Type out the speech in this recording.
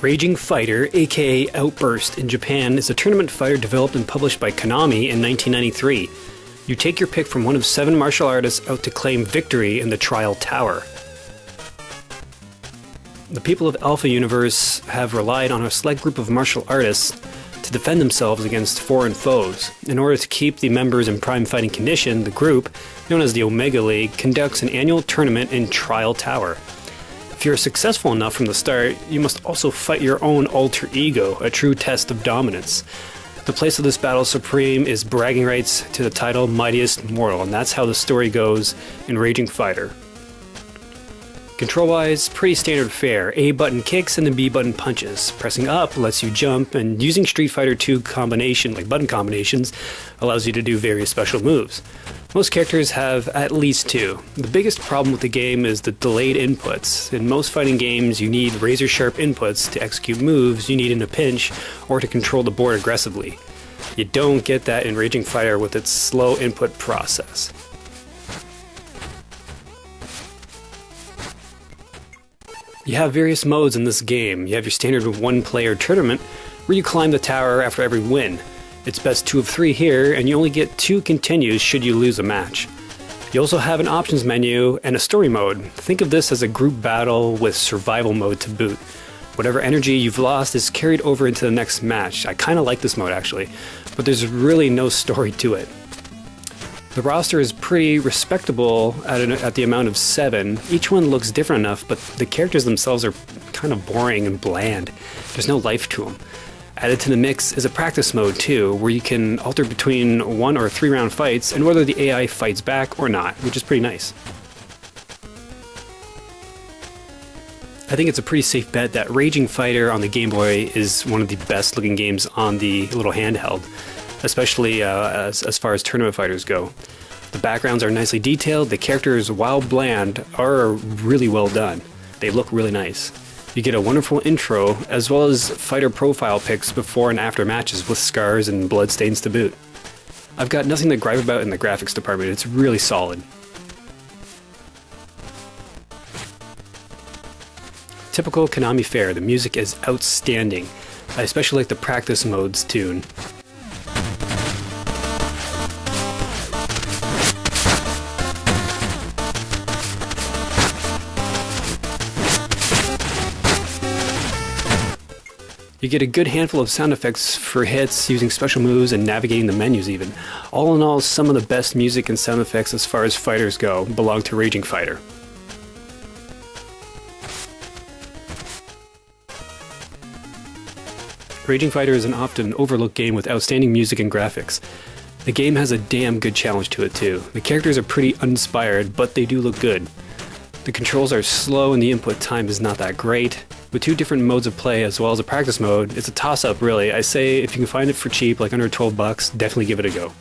Raging Fighter, aka Outburst in Japan, is a tournament fighter developed and published by Konami in 1993. You take your pick from one of 7 martial artists out to claim victory in the Trial Tower. The people of Alpha Universe have relied on a select group of martial artists to defend themselves against foreign foes. In order to keep the members in prime fighting condition, the group, known as the Omega League, conducts an annual tournament in Trial Tower. If you're successful enough from the start, you must also fight your own alter ego, a true test of dominance. The place of this battle supreme is bragging rights to the title Mightiest Mortal, and that's how the story goes in Raging Fighter. Control-wise, pretty standard fare. A button kicks and the B button punches. Pressing up lets you jump, and using Street Fighter 2 combination, like button combinations, allows you to do various special moves. Most characters have at least 2. The biggest problem with the game is the delayed inputs. In most fighting games, you need razor-sharp inputs to execute moves you need in a pinch or to control the board aggressively. You don't get that in Raging Fighter with its slow input process. You have various modes in this game. You have your standard 1-player tournament, where you climb the tower after every win. It's best 2 of 3 here, and you only get 2 continues should you lose a match. You also have an options menu and a story mode. Think of this as a group battle with survival mode to boot. Whatever energy you've lost is carried over into the next match. I kinda like this mode actually, but there's really no story to it. The roster is pretty respectable at the amount of 7. Each one looks different enough, but the characters themselves are kind of boring and bland. There's no life to them. Added to the mix is a practice mode too, where you can alter between 1 or 3 round fights and whether the AI fights back or not, which is pretty nice. I think it's a pretty safe bet that Raging Fighter on the Game Boy is one of the best looking games on the little handheld, especially as far as tournament fighters go. The backgrounds are nicely detailed, the characters, while bland, are really well done. They look really nice. You get a wonderful intro, as well as fighter profile pics before and after matches with scars and bloodstains to boot. I've got nothing to gripe about in the graphics department, it's really solid. Typical Konami fare, the music is outstanding. I especially like the practice mode's tune. You get a good handful of sound effects for hits, using special moves, and navigating the menus even. All in all, some of the best music and sound effects as far as fighters go belong to Raging Fighter. Raging Fighter is an often overlooked game with outstanding music and graphics. The game has a damn good challenge to it too. The characters are pretty uninspired, but they do look good. The controls are slow and the input time is not that great. With 2 different modes of play as well as a practice mode, it's a toss-up really. I say if you can find it for cheap, like under $12, definitely give it a go.